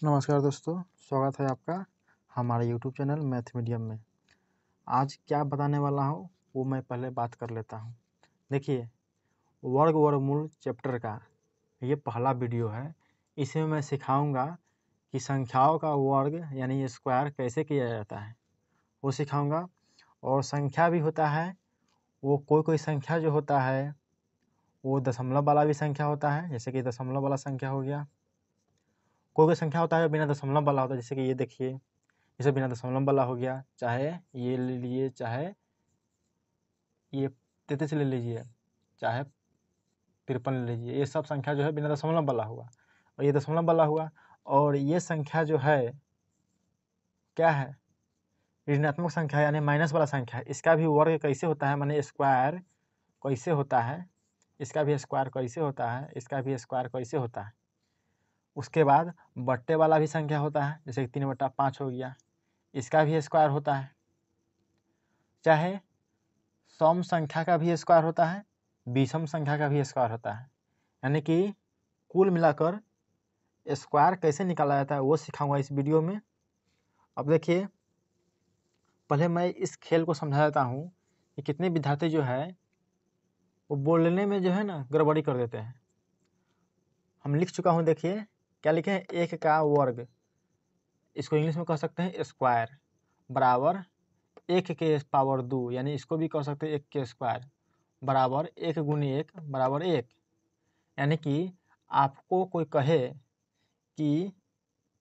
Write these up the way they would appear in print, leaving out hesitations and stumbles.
नमस्कार दोस्तों, स्वागत है आपका हमारे यूट्यूब चैनल मैथ मीडियम में। आज क्या बताने वाला हूँ वो मैं पहले बात कर लेता हूँ। देखिए, वर्ग वर्गमूल चैप्टर का ये पहला वीडियो है। इसमें मैं सिखाऊंगा कि संख्याओं का वर्ग यानी स्क्वायर कैसे किया जाता है, वो सिखाऊंगा। और संख्या भी होता है, वो कोई संख्या जो होता है वो दशमलव वाला भी संख्या होता है, जैसे कि दशमलव वाला संख्या हो गया। कोई संख्या होता है बिना दशमलव वाला होता है, जैसे कि ये देखिए, इसे बिना दशमलव वाला हो गया। चाहे ये ले लीजिए, चाहे ये 33 ले लीजिए, चाहे 53 ले लीजिए। ये सब संख्या जो है बिना दशमलव वाला हुआ, और ये दशमलव वाला हुआ। और ये संख्या जो है क्या है, ऋणात्मक संख्या यानी माइनस वाला संख्या है। इसका भी वर्ग कैसे होता है, माने स्क्वायर कैसे होता है, इसका भी स्क्वायर कैसे होता है, इसका भी स्क्वायर कैसे होता है। उसके बाद बट्टे वाला भी संख्या होता है, जैसे 3/5 हो गया, इसका भी स्क्वायर होता है। चाहे सम संख्या का भी स्क्वायर होता है, विषम संख्या का भी स्क्वायर होता है। यानी कि कुल मिलाकर स्क्वायर कैसे निकाला जाता है वो सिखाऊंगा इस वीडियो में। अब देखिए, पहले मैं इस खेल को समझा देता हूँ कि कितने विद्यार्थी जो है वो बोलने में जो है ना गड़बड़ी कर देते हैं। हम लिख चुका हूँ, देखिए क्या लिखे हैं, 1 का वर्ग, इसको इंग्लिश में कह सकते हैं स्क्वायर, बराबर 1 के पावर 2, यानी इसको भी कह सकते हैं 1 के स्क्वायर, बराबर 1 गुनी 1 बराबर 1। यानी कि आपको कोई कहे कि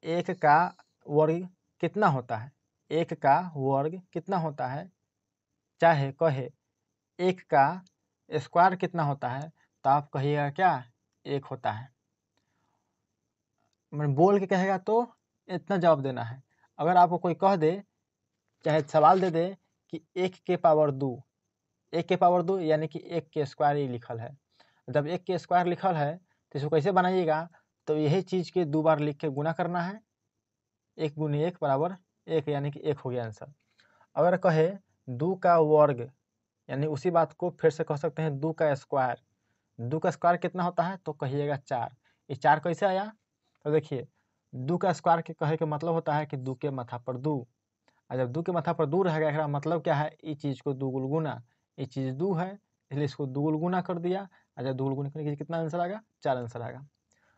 1 का वर्ग कितना होता है, 1 का वर्ग कितना होता है, चाहे कहे 1 का स्क्वायर कितना होता है, तो आप कहिएगा क्या, 1 होता है। मैं बोल के कहेगा तो इतना जवाब देना है। अगर आपको कोई कह दे, चाहे सवाल दे दे कि 1 के पावर 2, 1 के पावर 2 यानी कि 1 के स्क्वायर ही लिखल है। जब 1 के स्क्वायर लिखल है तो इसको कैसे बनाइएगा, तो यही चीज़ के 2 बार लिख के गुना करना है। 1 गुनी 1 बराबर 1, यानी कि 1 हो गया आंसर। अगर कहे 2 का वर्ग, यानी उसी बात को फिर से कह सकते हैं 2 का स्क्वायर। 2 का स्क्वायर कितना होता है, तो कहिएगा 4। ये 4 कैसे आया, तो देखिए 2 का स्क्वायर के कहे के मतलब होता है कि 2 के माथा पर 2। और जब 2 के माथा पर 2 रहेगा, इसका मतलब क्या है, इस चीज़ को 2 गुना, ये चीज़ 2 है इसलिए इसको 2 गुना कर दिया। और जब 2 गुना करने के कितना आंसर आएगा, 4 आंसर आएगा।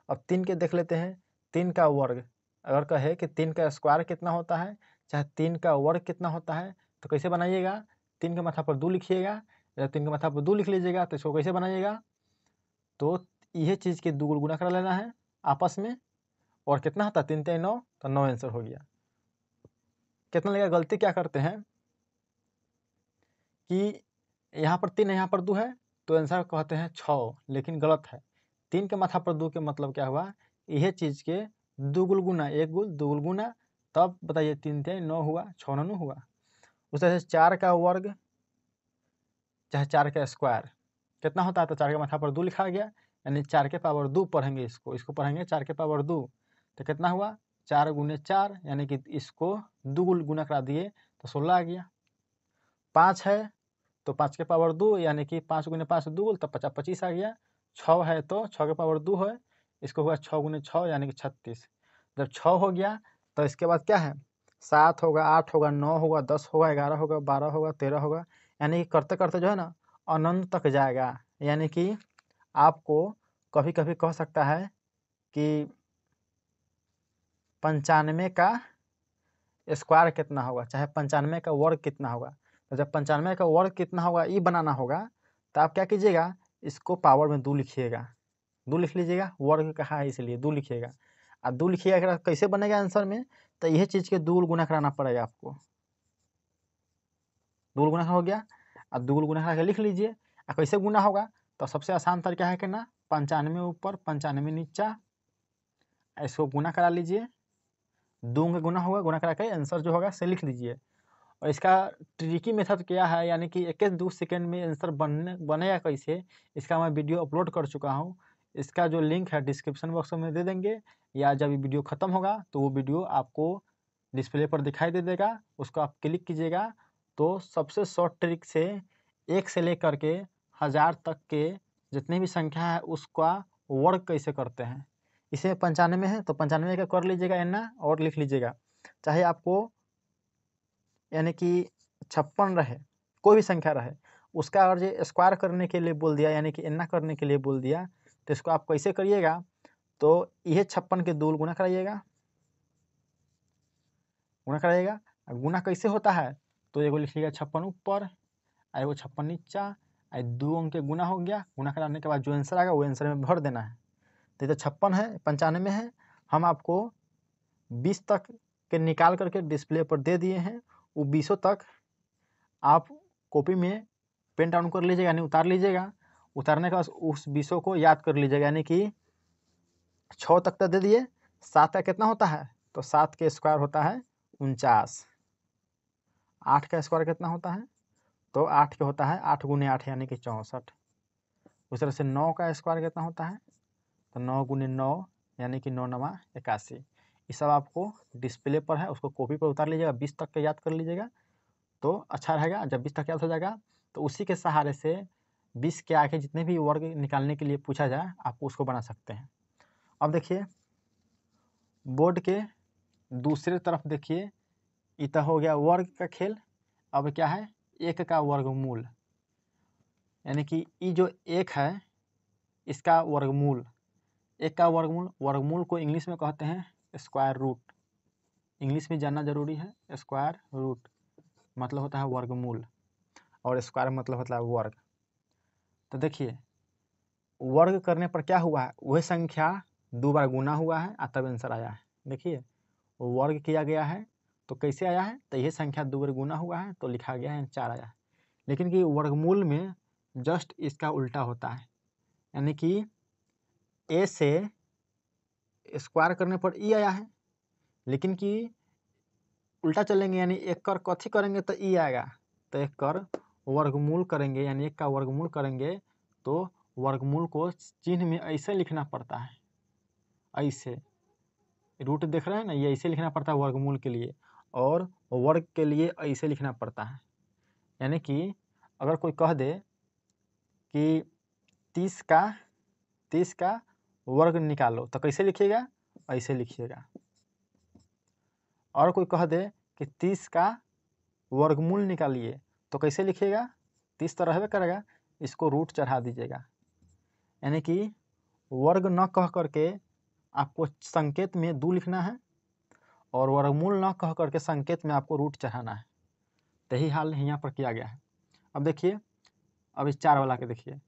अब 3 के देख लेते हैं, 3 का वर्ग अगर कहे कि 3 का स्क्वायर कितना होता है, चाहे 3 का वर्ग कितना होता है, तो कैसे बनाइएगा, 3 के माथा पर 2 लिखिएगा। जब 3 के माथा पर 2 लिख लीजिएगा तो इसको कैसे बनाइएगा, तो यह चीज़ के 2 गुना कर लेना है आपस में। और कितना होता है, 3 3 9, तो 9 आंसर हो गया। कितना लगेगा, गलती क्या करते हैं कि यहाँ पर 3 है, यहाँ पर 2 है, तो आंसर कहते हैं 6, लेकिन गलत है। 3 के माथा पर 2 के मतलब क्या हुआ, यह चीज़ के 2 गुना, 1 गुल 2 गुना, तब बताइए 3 3 9 हुआ, 6 9 हुआ। उस तरह से 4 का वर्ग चाहे 4 का स्क्वायर कितना होता है, तो 4 के माथा पर 2 लिखा गया, यानी 4 के पावर 2 पढ़ेंगे, इसको पढ़ेंगे 4 के पावर 2, तो कितना हुआ, 4 गुने 4, यानी कि इसको 2 गुना करा दिए तो 16 आ गया। 5 है तो 5 के पावर 2, यानी कि 5 गुने 5 2, तो 25 आ गया। 6 है तो 6 के पावर 2 है, इसको हुआ 6 गुने 6, यानी कि 36। जब 6 हो गया तो इसके बाद क्या है, 7 होगा, 8 होगा, 9 होगा, 10 होगा, 11 होगा, 12 होगा, 13 होगा, यानी कि करते करते जो है ना अनंत तक जाएगा। यानी कि आपको कभी कभी कह सकता है कि 95 का स्क्वायर कितना होगा, चाहे 95 का वर्ग कितना होगा। तो जब 95 का वर्ग कितना होगा ये बनाना होगा, तो आप क्या कीजिएगा, इसको पावर में 2 लिखिएगा, 2 लिख लीजिएगा, वर्ग कहा है इसलिए 2 लिखिएगा। और 2 लिखिएगा, कैसे बनेगा आंसर में, तो यह चीज़ के 2 गुना कराना पड़ेगा आपको। 2 गुना हो गया, और 2 गुना करा के लिख लीजिए। और कैसे गुना होगा, तो सबसे आसान तरीका है कि ना, 95 ऊपर 95 नीचा, इसको गुना करा लीजिए। 2 का गुना होगा, गुना करा के आंसर जो होगा से लिख लीजिए। और इसका ट्रिकी मेथड क्या है, यानी कि 1-2 सेकंड में आंसर बनेगा कैसे, इसका मैं वीडियो अपलोड कर चुका हूँ। इसका जो लिंक है डिस्क्रिप्शन बॉक्स में दे देंगे, या जब ये वीडियो ख़त्म होगा तो वो वीडियो आपको डिस्प्ले पर दिखाई दे देगा, उसको आप क्लिक कीजिएगा। तो सबसे शॉर्ट ट्रिक से 1 से लेकर के 1000 तक के जितनी भी संख्या है उसका वर्ग कैसे करते हैं, इसमें 95 है तो 95 का कर लीजिएगा एना और लिख लीजिएगा। चाहे आपको यानी कि 56 रहे, कोई भी संख्या रहे, उसका अगर जो स्क्वायर करने के लिए बोल दिया यानी कि एना करने के लिए बोल दिया तो इसको आप कैसे करिएगा, तो यह 56 के 2 गुना कराइएगा, गुना कैसे होता है, तो एगो लिखिएगा 56 ऊपर, एगो 56 नीचा, 2 अंक के गुना हो गया, गुना कराने के बाद जो आंसर आएगा वो आंसर में भर देना है। तो ये 56 है, 95 है, हम आपको 20 तक के निकाल करके डिस्प्ले पर दे दिए हैं। वो 20 तक आप कॉपी में पेन डाउन कर लीजिएगा, यानी उतार लीजिएगा। उतारने के बाद उस 20 को याद कर लीजिएगा, यानी कि 6 तक तो दे दिए, 7 का कितना होता है, तो 7 के स्क्वायर होता है 49। 8 का स्क्वायर कितना होता है, तो 8 के होता है 8 गुने 8 यानी कि 64। उस तरह से 9 का स्क्वायर कितना होता है, तो 9 गुने 9 यानी कि 9 9 81। ये सब आपको डिस्प्ले पर है, उसको कॉपी पर उतार लीजिएगा, 20 तक के याद कर लीजिएगा तो अच्छा रहेगा। जब 20 तक याद हो जाएगा तो उसी के सहारे से 20 के आगे जितने भी वर्ग निकालने के लिए पूछा जाए आप उसको बना सकते हैं। अब देखिए बोर्ड के दूसरे तरफ देखिए, इतना हो गया वर्ग का खेल। अब क्या है, 1 का वर्गमूल, यानी कि ये जो 1 है इसका वर्गमूल। 1 का वर्गमूल, वर्गमूल को इंग्लिश में कहते हैं स्क्वायर रूट। इंग्लिश में जानना जरूरी है। स्क्वायर रूट मतलब होता है वर्गमूल और स्क्वायर मतलब होता है वर्ग। तो देखिए वर्ग करने पर क्या हुआ है, वह संख्या 2 बार गुना हुआ है और तब आंसर आया है। देखिए वर्ग किया गया है तो कैसे आया है, तो यह संख्या 2 बार गुना हुआ है तो लिखा गया है 4 आया है। लेकिन कि वर्गमूल में जस्ट इसका उल्टा होता है, यानी कि ए से स्क्वायर करने पर ई आया है, लेकिन कि उल्टा चलेंगे यानी 1 कर कथी करेंगे तो ई आएगा। तो 1 कर वर्गमूल करेंगे यानी 1 का वर्गमूल करेंगे तो वर्गमूल को चिन्ह में ऐसे लिखना पड़ता है, ऐसे रूट देख रहे हैं ना, ये ऐसे लिखना पड़ता है वर्गमूल के लिए, और वर्ग के लिए ऐसे लिखना पड़ता है। यानी कि अगर कोई कह दे कि 30 का वर्ग निकालो तो कैसे लिखिएगा, ऐसे लिखिएगा। और कोई कह दे कि 30 का वर्गमूल निकालिए तो कैसे लिखिएगा, 30 तो रहबे करेगा, इसको रूट चढ़ा दीजिएगा। यानी कि वर्ग न कह करके आपको संकेत में 2 लिखना है और वर्गमूल न कह करके संकेत में आपको रूट चढ़ाना है। यही हाल यहाँ पर किया गया है। अब देखिए, अब इस 4 वाला के देखिए,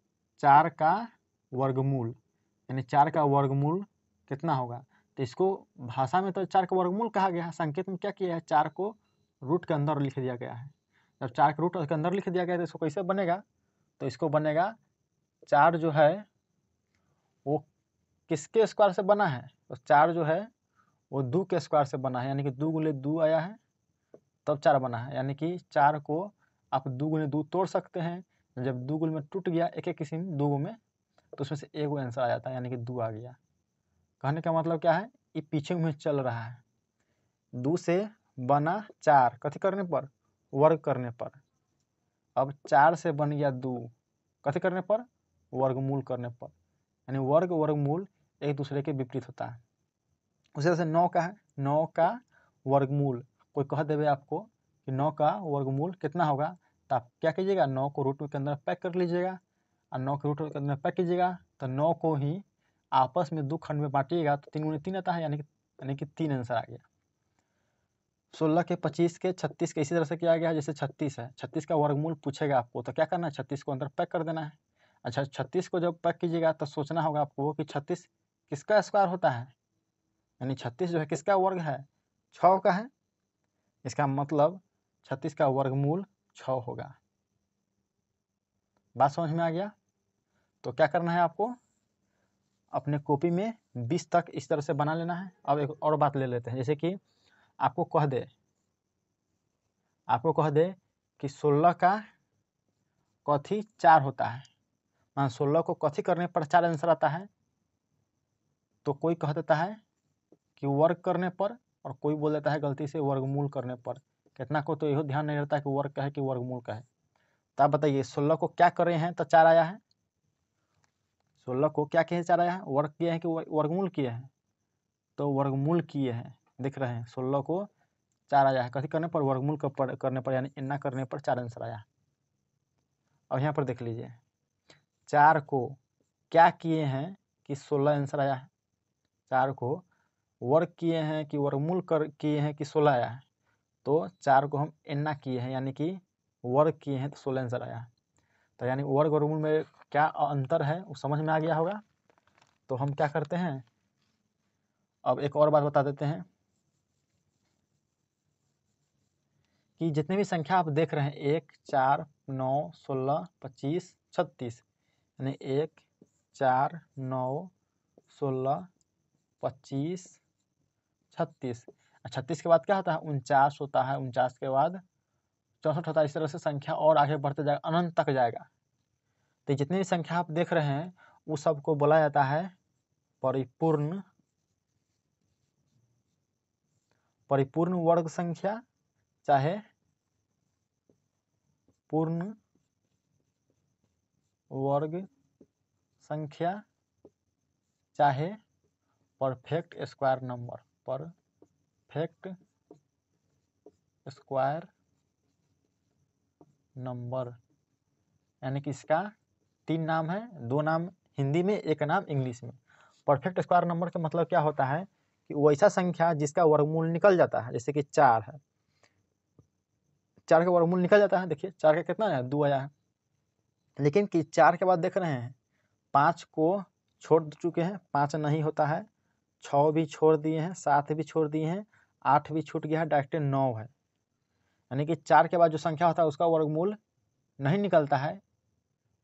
4 का वर्गमूल यानी 4 का वर्गमूल कितना होगा, तो इसको भाषा में तो 4 का वर्गमूल कहा गया है, संकेत में क्या किया है, 4 को रूट के अंदर लिख दिया गया है। जब 4 के रूट के अंदर लिख दिया गया तो इसको कैसे बनेगा, तो इसको बनेगा 4 जो है वो किसके स्क्वायर से बना है, तो 4 जो है वो 2 के स्क्वायर से बना है, यानी कि 2 गुने 2 आया है तब 4 बना है। यानी कि 4 को आप 2 गुने 2 तोड़ सकते हैं, जब 2 गुने में टूट गया एक एक किस्म 2 में, तो उसमें से एक आंसर आ जाता है, यानी कि 2 आ गया। कहने का मतलब क्या है, ये पीछे में चल रहा है। 2 से बना 4 कथी करने पर, वर्ग करने पर। अब 4 से बन गया 2 कथी करने पर, वर्गमूल करने पर। यानी वर्ग वर्गमूल एक दूसरे के विपरीत होता है। उसी तरह से 9 का है, 9 का वर्गमूल कोई कह देवे आपको कि 9 का वर्गमूल कितना होगा, तो आप क्या कीजिएगा, 9 को रूट के अंदर पैक कर लीजिएगा और 9 के रूट के अंदर पैक कीजिएगा, तो 9 को ही आपस में 2 खंड में बांटिएगा तो 3 गुने 3 आता है, यानी कि 3 आंसर आ गया। 16 के 25 के 36 के इसी तरह से किया गया है। जैसे 36 है, 36 का वर्गमूल पूछेगा आपको तो क्या करना है, 36 को अंदर पैक कर देना है। अच्छा 36 को जब पैक कीजिएगा तो सोचना होगा आपको कि 36 किसका स्क्वायर होता है, यानी 36 जो है किसका वर्ग है, 6 का है। इसका मतलब 36 का वर्गमूल 6 होगा। बात समझ में आ गया। तो क्या करना है आपको, अपने कॉपी में 20 तक इस तरह से बना लेना है। अब एक और बात ले लेते हैं, जैसे कि आपको कह दे कि 16 का कथी 4 होता है, मान 16 को कथी करने पर 4 आंसर आता है, तो कोई कह देता है कि वर्ग करने पर और कोई बोल देता है गलती से वर्गमूल करने पर। कितना को तो यही ध्यान नहीं रहता है कि वर्ग का है कि वर्गमूल का है। तो आप बताइए 16 को क्या कर रहे हैं तो 4 आया है, 16 को क्या किए 4 आया है, वर्ग किए हैं कि वर्गमूल किए हैं, तो वर्गमूल किए हैं, देख रहे हैं 16 को 4 आया है, कथी करने पर वर्गमूल करने पर यानी इन्ना करने पर 4 आंसर आया। अब यहाँ पर देख लीजिए 4 को क्या किए हैं कि 16 आंसर आया है, 4 को वर्ग किए हैं कि वर्गमूल किए हैं कि 16 आया है, तो 4 को हम इन्ना किए हैं यानी कि वर्ग किए हैं तो 16 आंसर आया है। तो यानी वर्ग वर्गमूल में क्या अंतर है वो समझ में आ गया होगा। तो हम क्या करते हैं, अब एक और बात बता देते हैं कि जितने भी संख्या आप देख रहे हैं 1, 4, 9, 16, 25, 36 यानी 1, 4, 9, 16, 25, 36, 36 के बाद क्या होता है 49 होता है, 49 के बाद 64 होता है। इस तरह से संख्या और आगे बढ़ते जाएगा, अनंत तक जाएगा। तो जितनी भी संख्या आप देख रहे हैं उस सबको बोला जाता है परिपूर्ण वर्ग संख्या, चाहे पूर्ण वर्ग संख्या, चाहे perfect square number. Perfect square number यानी कि इसका 3 नाम है, 2 नाम हिंदी में, 1 नाम इंग्लिश में। परफेक्ट स्क्वायर नंबर का मतलब क्या होता है कि वैसा संख्या जिसका वर्गमूल निकल जाता है, जैसे कि 4 है, 4 का वर्गमूल निकल जाता है। देखिए 4 का कितना आया 2 आया है, लेकिन कि 4 के बाद देख रहे हैं 5 को छोड़ चुके हैं, 5 नहीं होता है, 6 भी छोड़ दिए हैं, 7 भी छोड़ दिए हैं, 8 भी छूट गया है, डायरेक्ट 9 है। यानी कि 4 के बाद जो संख्या होता है उसका वर्गमूल नहीं निकलता है।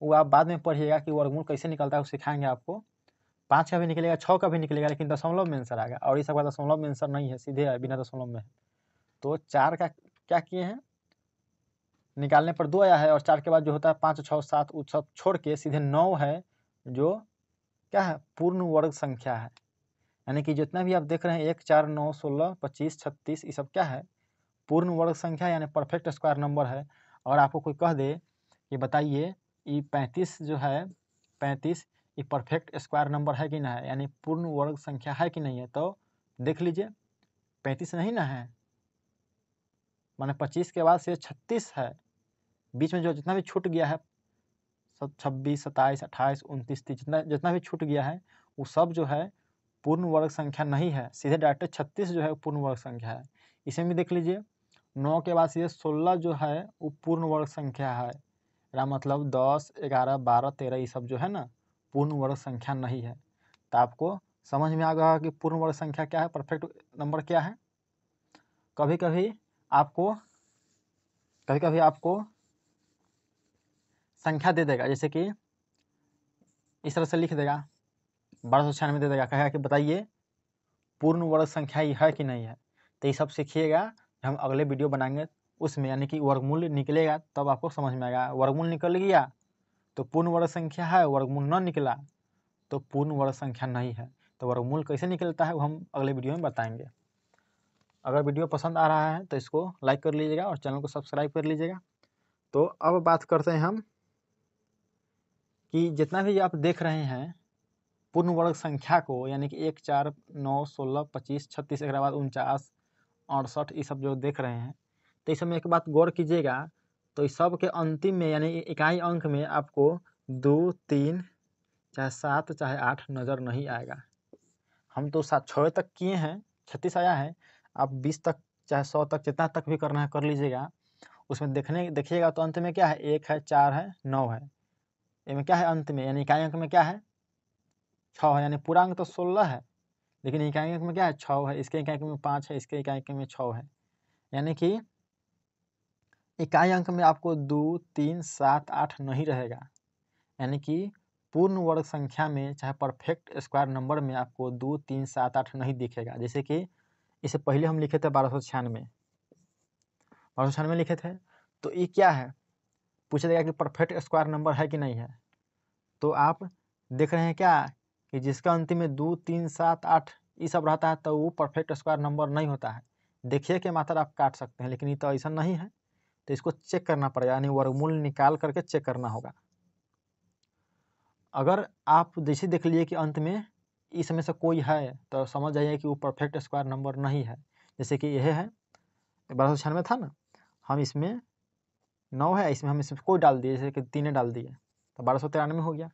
वो आप बाद में पढ़िएगा कि वर्गमूल कैसे निकलता है, वो सिखाएंगे आपको। 5 का भी निकलेगा, 6 का भी निकलेगा, लेकिन दशमलव में आंसर आएगा। और इस सबका दशमलव में आंसर नहीं है, सीधे है, बिना दशमलव में है। तो 4 का क्या किए हैं, निकालने पर 2 आया है, और 4 के बाद जो होता है 5, 6, 7 वो सब छोड़ के सीधे 9 है, जो क्या है पूर्ण वर्ग संख्या है। यानी कि जितना भी आप देख रहे हैं 1, 4, 9, 16, 25, 36 ये सब क्या है पूर्ण वर्ग संख्या यानी परफेक्ट स्क्वायर नंबर है। और आपको कोई कह दे कि बताइए ये 35 जो है 35 ये परफेक्ट स्क्वायर नंबर है कि ना है, यानी पूर्ण वर्ग संख्या है कि नहीं है, तो देख लीजिए 35 नहीं ना है, माने 25 के बाद से 36 है, बीच में जो जितना भी छूट गया है 26, 27, 28, 29, 30 जितना भी छूट गया है वो सब जो है पूर्ण वर्ग संख्या नहीं है, सीधे डायरेक्ट 36 जो है पूर्ण वर्ग संख्या है। इसमें भी देख लीजिए 9 के बाद सीधे 16 जो है वो पूर्ण वर्ग संख्या है, या मतलब 10, 11, 12, 13 ये सब जो है ना पूर्ण वर्ग संख्या नहीं है। तो आपको समझ में आ गया कि पूर्ण वर्ग संख्या क्या है, परफेक्ट नंबर क्या है। कभी कभी आपको संख्या दे देगा, जैसे कि इस तरह से लिख देगा 1296 दे देगा, कहेगा कि बताइए पूर्ण वर्ग संख्या ये है कि नहीं है। तो ये सब सीखिएगा, हम अगले वीडियो बनाएंगे उसमें, यानी कि वर्गमूल निकलेगा तब आपको समझ में आएगा। वर्गमूल निकल गया तो पूर्ण वर्ग संख्या है, वर्गमूल न निकला तो पूर्ण वर्ग संख्या नहीं है। तो वर्गमूल कैसे निकलता है वो हम अगले वीडियो में बताएंगे। अगर वीडियो पसंद आ रहा है तो इसको लाइक कर लीजिएगा और चैनल को सब्सक्राइब कर लीजिएगा। तो अब बात करते हैं हम कि जितना भी आप देख रहे हैं पूर्ण वर्ग संख्या को, यानी कि 1, 4, 9, 16, 25, 36 के बाद 49, 68 ये सब जो देख रहे हैं, तो इस समय एक बात गौर कीजिएगा, तो इस सब के अंतिम में यानी इकाई अंक में आपको 2, 3, चाहे 7, चाहे 8 नज़र नहीं आएगा। हम तो 6 तक किए हैं, 36 आया है, आप 20 तक चाहे 100 तक जितना तक भी करना है कर लीजिएगा। उसमें देखिएगा तो अंत में क्या है 1 है, 4 है, 9 है, इनमें क्या है अंत में, यानी इकाई अंक में क्या है 6 है, यानी पूरा अंक तो 16 है, लेकिन इकाई अंक में क्या है 6 है, इसके इकाई अंक में 5 है, इसके इकाई अंक में 6 है। यानी कि इकाई अंक में आपको 2, 3, 7, 8 नहीं रहेगा। यानी कि पूर्ण वर्ग संख्या में चाहे परफेक्ट स्क्वायर नंबर में आपको 2, 3, 7, 8 नहीं दिखेगा। जैसे कि इससे पहले हम लिखे थे 1296 लिखे थे, तो ये क्या है पूछा जाएगा कि परफेक्ट स्क्वायर नंबर है कि नहीं है। तो आप देख रहे हैं क्या कि जिसका अंतिम में 2, 3, 7, 8 ये सब रहता है तो वो परफेक्ट स्क्वायर नंबर नहीं होता है। देखिए कि मात्रा आप काट सकते हैं, लेकिन ये तो ऐसा नहीं है, तो इसको चेक करना पड़ेगा, यानी वर्गमूल निकाल करके चेक करना होगा। अगर आप जैसे देख लिए कि अंत में इसमें से कोई है तो समझ जाइए कि वो परफेक्ट स्क्वायर नंबर नहीं है। जैसे कि यह है 1296 था ना, हम इसमें 9 है, इसमें हम इसमें कोई डाल दिए, जैसे कि 3 डाल दिए तो 1293 हो गया।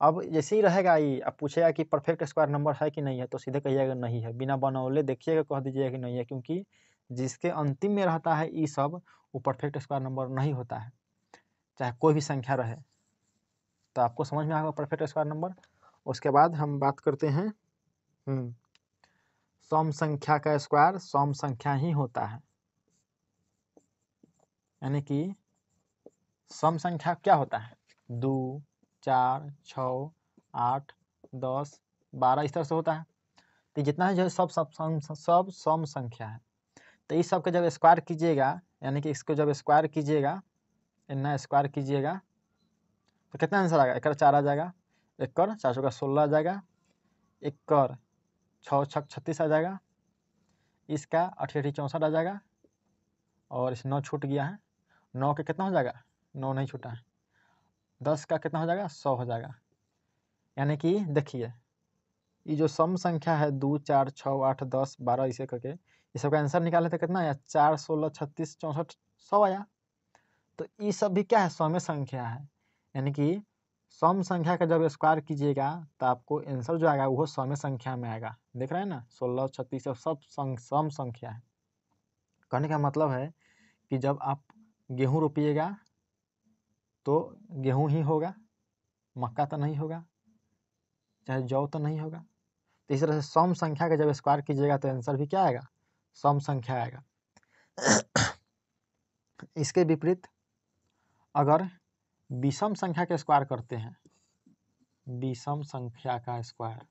अब जैसे ही रहेगा ये, अब पूछेगा कि परफेक्ट स्क्वायर नंबर है कि नहीं है, तो सीधे कहिएगा नहीं है, बिना बनौले देखिएगा, कह दीजिएगा कि नहीं है, क्योंकि जिसके अंतिम में रहता है ई सब, वो परफेक्ट स्क्वायर नंबर नहीं होता है, चाहे कोई भी संख्या रहे। तो आपको समझ में आएगा परफेक्ट स्क्वायर नंबर। उसके बाद हम बात करते हैं सम संख्या का स्क्वायर सम संख्या ही होता है। यानी कि सम संख्या क्या होता है, 2 4 6 8 10 12 इस तरह से होता है। तो जितना है जो सब सम संख्या है। तो इस सब के जब स्क्वायर कीजिएगा, यानी कि इसको जब स्क्वायर कीजिएगा, इतना स्क्वायर कीजिएगा, तो कितना आंसर आएगा, 1 4 आ जाएगा, 1 4 4 16 आ जाएगा, 1 6 6 36 आ जाएगा, इसका 8 8 64 आ जाएगा, और इस 9 छूट गया है, 9 का कितना हो जाएगा, 9 नहीं छूटा है, 10 का कितना हो जाएगा, 100 हो जाएगा। यानी कि देखिए ये जो सम संख्या है 2 4 6 8 10 12 इसे करके ये सब का आंसर निकाले तो कितना आया, 4 16 36 64 100 आया। तो ये सब भी क्या है, सम संख्या है। यानी कि सम संख्या का जब स्क्वायर कीजिएगा तो आपको आंसर जो आएगा वो सम संख्या में आएगा। देख रहे हैं ना, 16 36 सब सम संख्या है। कहने का मतलब है कि जब आप गेहूँ रोपिएगा तो गेहूँ ही होगा, मक्का तो नहीं होगा, चाहे जौ तो नहीं होगा। तो इस तरह से सम संख्या का जब स्क्वायर कीजिएगा तो आंसर भी क्या आएगा, सम संख्या आएगा। इसके विपरीत अगर विषम संख्या के स्क्वायर करते हैं, विषम संख्या का स्क्वायर,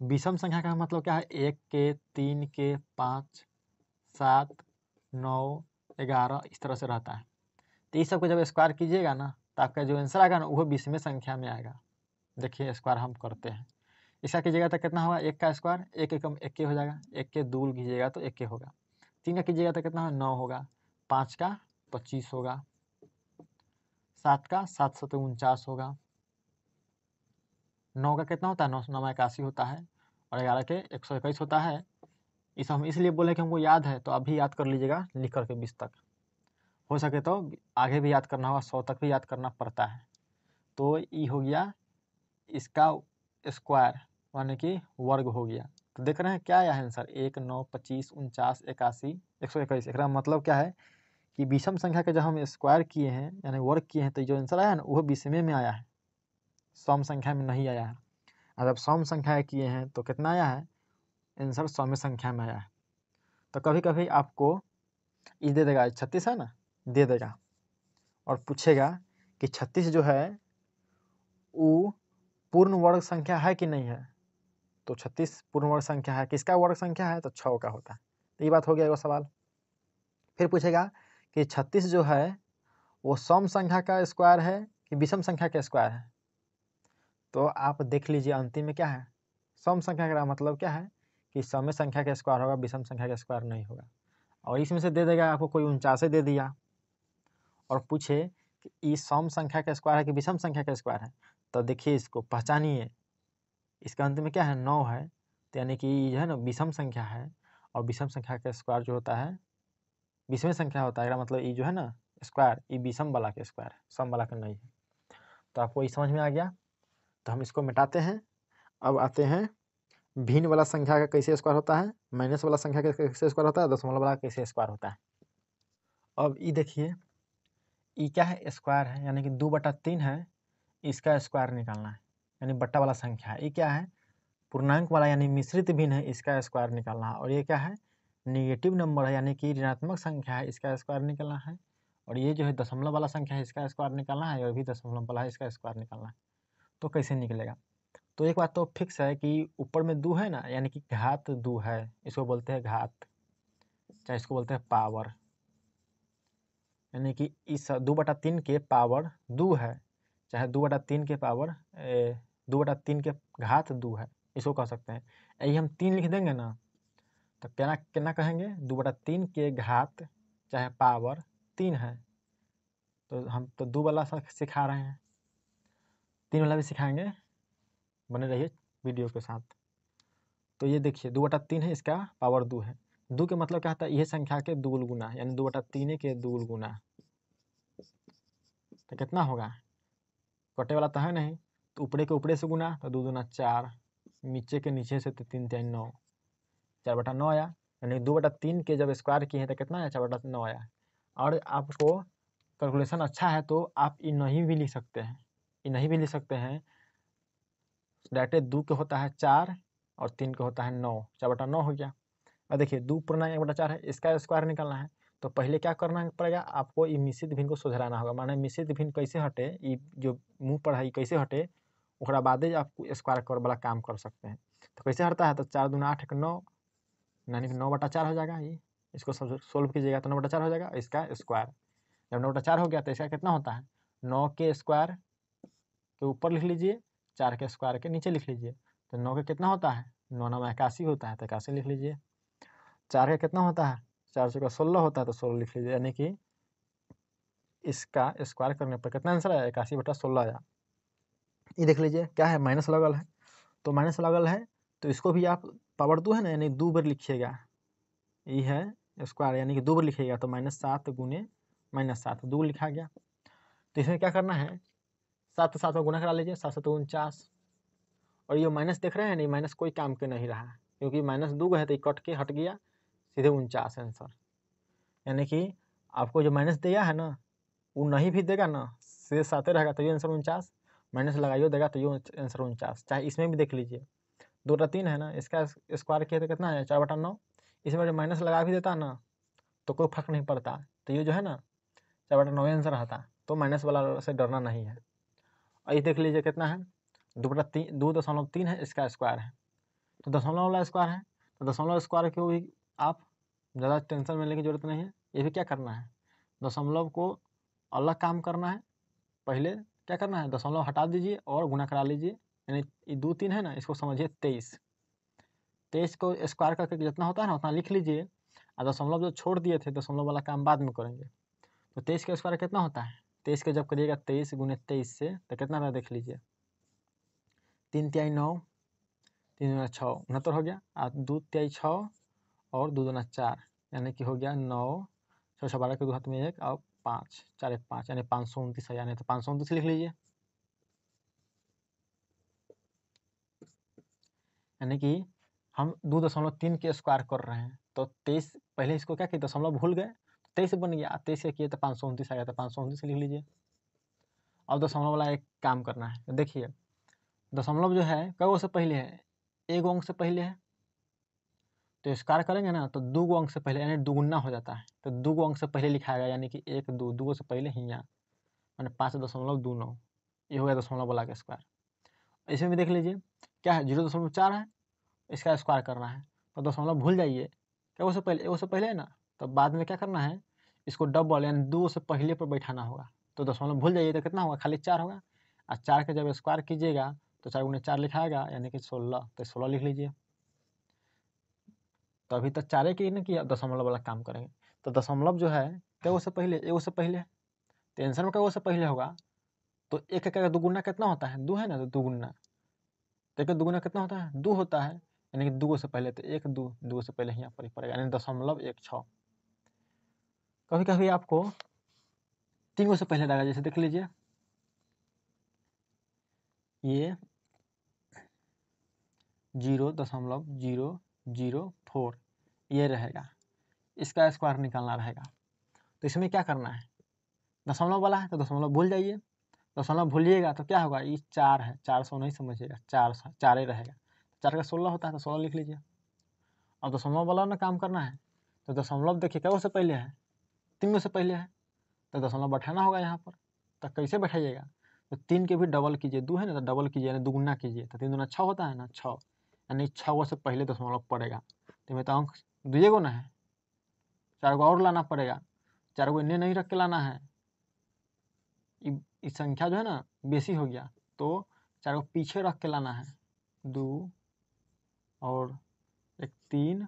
विषम संख्या का मतलब क्या है, 1 के 3 के 5 7 9 11 इस तरह से रहता है। तो इस सब को जब स्क्वायर कीजिएगा ना तो आपका जो आंसर आएगा ना वो विषम संख्या में आएगा। देखिए स्क्वायर हम करते हैं, इसका कीजिएगा तो कितना होगा, 1 का स्क्वायर 1 एकम 1 के हो जाएगा, 1 के 2 कीजिएगा तो 1 के होगा, 3 का कीजिएगा तो कितना होगा, 9 होगा, 5 का 25 होगा, 7 का 7 7 49 होगा, 9 का कितना होता है, 9 9 81 होता है, और 11 के 121 होता है। इसे हम इसलिए बोले कि हमको याद है, तो अभी याद कर लीजिएगा लिख करके 20 तक, हो सके तो आगे भी याद करना होगा, 100 तक भी याद करना पड़ता है। तो ये हो गया इसका स्क्वायर, यानी कि वर्ग हो गया। तो देख रहे हैं क्या आया है आंसर, 1 9 25 49 81 121। एक मतलब क्या है कि विषम संख्या के जब हम स्क्वायर किए हैं यानी वर्ग किए हैं तो जो आंसर आया ना वो विषम में आया है, सम संख्या में नहीं आया है। और जब सम संख्या किए हैं तो कितना आया है, आंसर सम संख्या में आया है। तो कभी कभी आपको ये दे देगा, 36 है ना, दे देगा और पूछेगा कि 36 जो है वो पूर्ण वर्ग संख्या है कि नहीं है। तो 36 पूर्ण वर्ग संख्या है, किसका वर्ग संख्या है, तो 6 का होता है। तो ये बात हो गया वो सवाल। फिर पूछेगा कि 36 जो है वो सम संख्या का स्क्वायर है कि विषम संख्या का स्क्वायर है। तो आप देख लीजिए अंतिम में क्या है, सम संख्या का मतलब क्या है कि सम संख्या का स्क्वायर होगा, विषम संख्या का स्क्वायर नहीं होगा। और इसमें से दे देगा आपको, कोई 49 दे दिया और पूछे कि ये सम संख्या का स्क्वायर है कि विषम संख्या का स्क्वायर है, तो देखिए इसको पहचानिए, इसका अंत में क्या है, 9 है, तो यानी कि जो है ना विषम संख्या है, और विषम संख्या का स्क्वायर जो होता है विषम संख्या होता है, मतलब ये जो है ना स्क्वायर ये विषम वाला के स्क्वायर है, सम वाला का नहीं है। तो आपको ये समझ में आ गया। तो हम इसको मिटाते हैं। अब आते हैं भिन्न वाला संख्या का कैसे स्क्वायर होता है, माइनस वाला संख्या का कैसे स्क्वायर होता है, दशमलव वाला कैसे स्क्वायर होता है। अब ये देखिए ये क्या है, स्क्वायर है, यानी कि 2/3 है, इसका स्क्वायर निकालना है, यानी बट्टा वाला संख्या है। ये क्या है, पूर्णांक वाला यानी मिश्रित भिन्न है, इसका स्क्वायर निकालना है। और ये क्या है, निगेटिव नंबर है, यानी कि ऋणात्मक संख्या है, इसका स्क्वायर निकालना है। और ये जो है दशमलव वाला संख्या है, इसका स्क्वायर निकालना है, और भी दशमलव वाला है, इसका स्क्वायर निकालना है। तो कैसे निकलेगा, तो एक बात तो फिक्स है कि ऊपर में 2 है ना, यानी कि घात 2 है, इसको बोलते हैं घात, चाहे इसको बोलते हैं पावर। यानी कि इस 2/3 के पावर 2 है, चाहे 2/3 के पावर 2/3 के घात 2 है, इसको कह सकते हैं। यही हम 3 लिख देंगे ना तो क्या क्या कहेंगे, 2/3 के घात चाहे पावर 3 है। तो हम तो 2 वाला सिखा रहे हैं, 3 वाला भी सिखाएंगे। बने रहिए वीडियो के साथ। तो ये देखिए 2/3 है, इसका पावर 2 है। 2 के मतलब क्या होता है, यह संख्या के दुगुल गुना, यानी 2/3 के दुगुल गुना। तो कितना होगा, कटे वाला तो है नहीं, तो ऊपरे के ऊपरे से गुना, तो 2 दूना 4, नीचे के नीचे से तो 3 3 9, 4/9 आया। यानी 2/3 के जब स्क्वायर किए तो कितना आया, 4/9 आया। और आपको कैलकुलेशन अच्छा है तो आप ये नहीं भी लिख सकते हैं, ये नहीं भी लिख सकते हैं। डायरेक्ट 2 के होता है 4 और 3 के होता है 9, 4/9 हो गया। और देखिए 2 पूर्णांक 1/4 है, इसका स्क्वायर निकालना है। तो पहले क्या करना पड़ेगा, आपको ये मिश्रित भिन्न को सुधराना होगा। माने मिश्रित भिन्न कैसे हटे, ये जो मुँह पर है कैसे हटे, ओकरा बादे आप स्क्वायर कर वाला काम कर सकते हैं। तो कैसे हटता है, तो 4 दूना 8 एक 9, यानी कि 9/4 हो जाएगा। ये इसको सोल्व कीजिएगा तो 9/4 हो जाएगा। इसका स्क्वायर जब 9/4 हो गया तो इसका कितना होता है, 9 के स्क्वायर के ऊपर लिख लीजिए, 4 के स्क्वायर के नीचे लिख लीजिए। तो 9 के कितना होता है, 9 9 81 होता है, तो 81 लिख लीजिए। 4 का कितना होता है, 4 4 16 होता है, तो 16 लिख लीजिए। यानी कि इसका स्क्वायर करने पर कितना आंसर आया, 81/16 आया। ये देख लीजिए क्या है, माइनस लगल है। तो माइनस लगल है तो इसको भी आप पावर 2 है ना, यानी 2 बार लिखिएगा। ये है स्क्वायर, यानी कि 2 बार लिखिएगा, तो -7 गुने -7 2 लिखा गया। तो इसमें क्या करना है, 7 7 में गुना करा लीजिए, 7 7 49। और ये माइनस देख रहे हैं नहीं, माइनस कोई काम के नहीं रहा, क्योंकि -2 है तो कट के हट गया, सीधे 49 आंसर। यानी कि आपको जो माइनस दिया है ना, वो नहीं भी देगा ना, सीधे 7 रहेगा तो ये आंसर 49, माइनस लगाइए देगा तो ये आंसर 49। चाहे इसमें भी देख लीजिए, 2/3 है ना, इसका स्क्वायर किया तो कितना है, 4/9। इसमें जो माइनस लगा भी देता ना तो कोई फर्क नहीं पड़ता, तो ये जो है ना 4/9 आंसर आता, तो माइनस वाला से डरना नहीं है। और ये देख लीजिए कितना है, 2.3 है, इसका स्क्वायर है, तो दशमलव वाला स्क्वायर है, तो दशमलव स्क्वायर को भी आप ज़्यादा टेंशन में लेने की जरूरत नहीं है। ये भी क्या करना है, दशमलव को अलग काम करना है। पहले क्या करना है, दशमलव हटा दीजिए और गुना करा लीजिए, यानी ये 2 3 है ना, इसको समझिए 23। 23 को स्क्वायर करके जितना होता है ना उतना लिख लीजिए, और दशमलव जो छोड़ दिए थे दशमलव वाला काम बाद में करेंगे। तो 23 का स्क्वायर कितना होता है, 23 के जब करिएगा 23 गुने 23 से तो कितना रहा देख लीजिए, 3 तिहाई 9, 3 दूना 6 69 हो गया, और 2 तिहाई 6 और 2 दूना 4, यानी कि हो गया 9, 6 6 12 के 2 हाथ में 1 और 5 4 1 5, यानी 529 है, यानी तो 529 लिख लीजिए। यानी कि हम 2.3 के स्क्वायर कर रहे हैं, तो 23 पहले इसको क्या किया, दशमलव भूल गए, 23 बन गया, 23 किए तो 529 आ गया, तो 529 लिख लीजिए। अब दशमलव वाला एक काम करना है, तो देखिए दशमलव जो है कई से पहले है, 1 अंक से पहले है, तो स्क्वायर करेंगे ना तो 2 अंक से पहले, यानी दुगुना हो जाता है, तो 2 अंक से पहले लिखाएगा, यानी कि 1 2 2 से पहले ही यहाँ, मैंने 5.29, ये हो गया दशमलव वाला का स्क्वायर। इसमें भी देख लीजिए क्या है, 0.4 है, इसका स्क्वायर करना है, तो दशमलव भूल जाइए, क्या वो से पहले है ना, तो बाद में क्या करना है, इसको डबल यानी 2 से पहले पर बैठाना होगा। तो दशमलव भूल जाइए तो कितना होगा, खाली 4 होगा, और 4 के जब स्क्वायर कीजिएगा तो 4 गुने 4 लिखाएगा, यानी कि 16, तो 16 लिख लीजिए। तो अभी तक 4 के ना किया, दशमलव वाला काम करेंगे। तो दशमलव जो है क्या से पहले, ए से पहले, तो आंसर में क्या से पहले होगा, तो 1 का दुगुना कितना होता है, 2 है ना, तो दुगुना, तो 1 का दुगुना कितना होता है, 2 होता है, यानी कि 2 से पहले, तो 1 2 2 से पहले यहाँ पर ही पड़ेगा, यानी 0.16। कभी कभी आपको 3 से पहले रहेगा, जैसे देख लीजिए ये 0.004 ये रहेगा, इसका स्क्वायर निकालना रहेगा। तो इसमें क्या करना है, दशमलव वाला है तो दशमलव भूल जाइए, दशमलव भूलिएगा तो क्या होगा, ये 4 है, 400 नहीं समझिएगा, 4 ही रहेगा, 4 का 16 होता है, तो 16 लिख लीजिए। अब दशमलव वाला ना काम करना है, तो दशमलव देखिए क्या से पहले है, 3 से पहले है, तो दशमलव बैठाना होगा यहाँ पर। तो कैसे बैठाइएगा, तो 3 के भी डबल कीजिए, 2 है ना तो डबल कीजिए, यानी दुगुना कीजिए, तो 3 दूना 6 होता है ना, 6, यानी 6 से पहले दशमलव पड़ेगा। तो मैं तो अंक 2 गो ना है, 4 गो और लाना पड़ेगा, 4 गो इन्हें नहीं रख के लाना है, इस संख्या जो है ना बेसी हो गया, तो 4 गो पीछे रख के लाना है, 2 और 1 3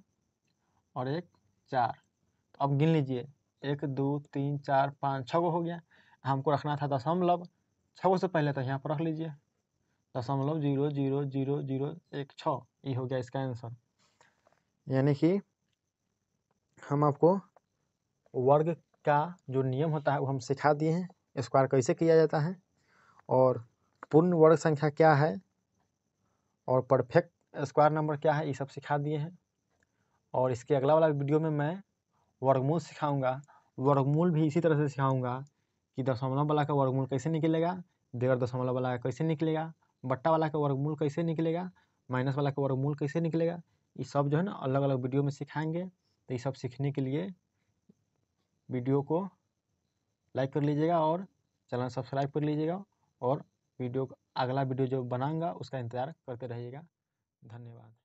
और 1 4। तो अब गिन लीजिए, 1 2 3 4 5 6 गो हो गया, हमको रखना था दशमलव 6 से पहले, तो यहाँ पर रख लीजिए, .000016 ये हो गया इसका आंसर। यानी कि हम आपको वर्ग का जो नियम होता है वो हम सिखा दिए हैं, स्क्वायर कैसे किया जाता है और पूर्ण वर्ग संख्या क्या है और परफेक्ट स्क्वायर नंबर क्या है, ये सब सिखा दिए हैं। और इसके अगला वाला वीडियो में मैं वर्गमूल सिखाऊंगा। वर्गमूल भी इसी तरह से सिखाऊंगा कि दशमलव वाला का वर्गमूल कैसे निकलेगा, बगैर दशमलव वाला का कैसे निकलेगा, बट्टा वाला का वर्गमूल कैसे निकलेगा, माइनस वाला का वर्गमूल कैसे निकलेगा। ये सब जो है ना अलग अलग वीडियो में सिखाएंगे। तो ये सब सीखने के लिए वीडियो को लाइक कर लीजिएगा और चैनल सब्सक्राइब कर लीजिएगा और अगला वीडियो जो बनाऊंगा उसका इंतज़ार करते रहिएगा। धन्यवाद।